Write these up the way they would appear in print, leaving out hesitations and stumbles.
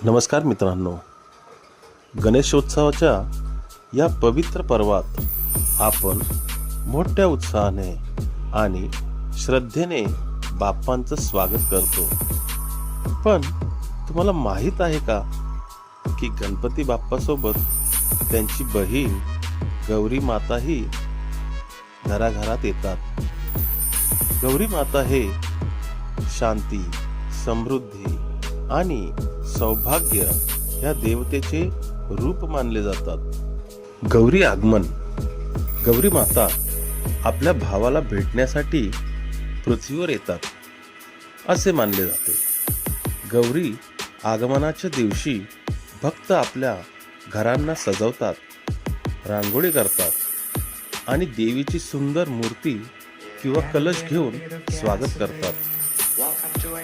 नमस्कार मित्रांनो, गणेशोत्सवाच्या या पवित्र पर्वात आपण मोठ्या उत्साहाने आणि श्रद्धेने बाप्पांचं स्वागत करतो. पण तुम्हाला माहीत आहे का की गणपती बाप्पासोबत त्यांची बहीण गौरी माताही घराघरात येतात. गौरी माता हे शांती, समृद्धी आणि सौभाग्य या देवतेचे रूप मानले जातात. गौरी आगमन. गौरी माता आपल्या भावाला भेटण्यासाठी पृथ्वीवर येतात असे मानले जाते. गौरी आगमनाच्या दिवशी भक्त आपल्या घरांना सजवतात, रांगोळी करतात आणि देवीची सुंदर मूर्ती किंवा कलश घेऊन स्वागत करतात.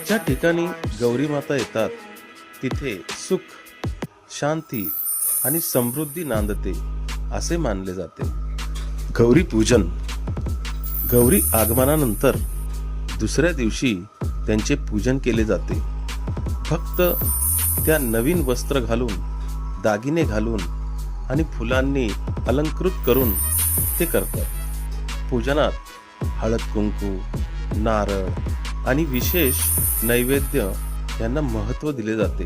ज्या ठिकाणी गौरी माता येतात तिथे सुख, शांती आणि समृद्धी नांदते असे मानले जाते. गौरी पूजन. गौरी आगमनानंतर दुसऱ्या दिवशी त्यांचे पूजन केले जाते. भक्त त्या नवीन वस्त्र घालून, दागिने घालून आणि फुलांनी अलंकृत करून ते करतात. पूजनात हळद कुंकू, नारळ आणि विशेष नैवेद्य यांना महत्त्व दिले जाते.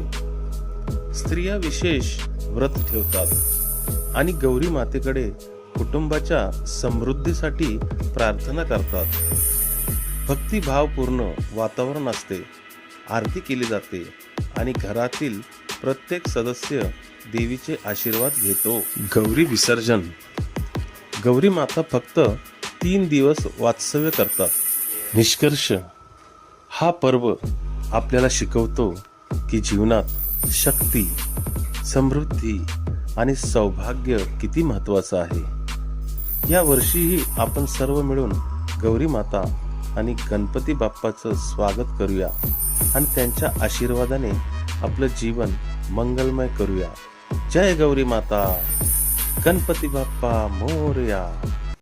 स्त्रिया विशेष व्रत ठेवतात आणि गौरी मातेकडे कुटुंबाच्या समृद्धीसाठी प्रार्थना करतात. भक्तिभावपूर्ण वातावरण असते, आरती केली जाते आणि घरातील प्रत्येक सदस्य देवीचे आशीर्वाद घेतो. गौरी विसर्जन. गौरी माता फक्त 3 दिवस वास्तव्य करतात. निष्कर्ष, हा पर्व आपल्याला शिकवतो की जीवनात शक्ती, समृद्धी आणि सौभाग्य किती महत्त्वाचं आहे. या वर्षीही आपण सर्व मिळून गौरी माता आणि गणपती बाप्पाचं स्वागत करूया आणि त्यांच्या आशीर्वादाने आपलं जीवन मंगलमय करूया. जय गौरी माता, गणपती बाप्पा मोरया.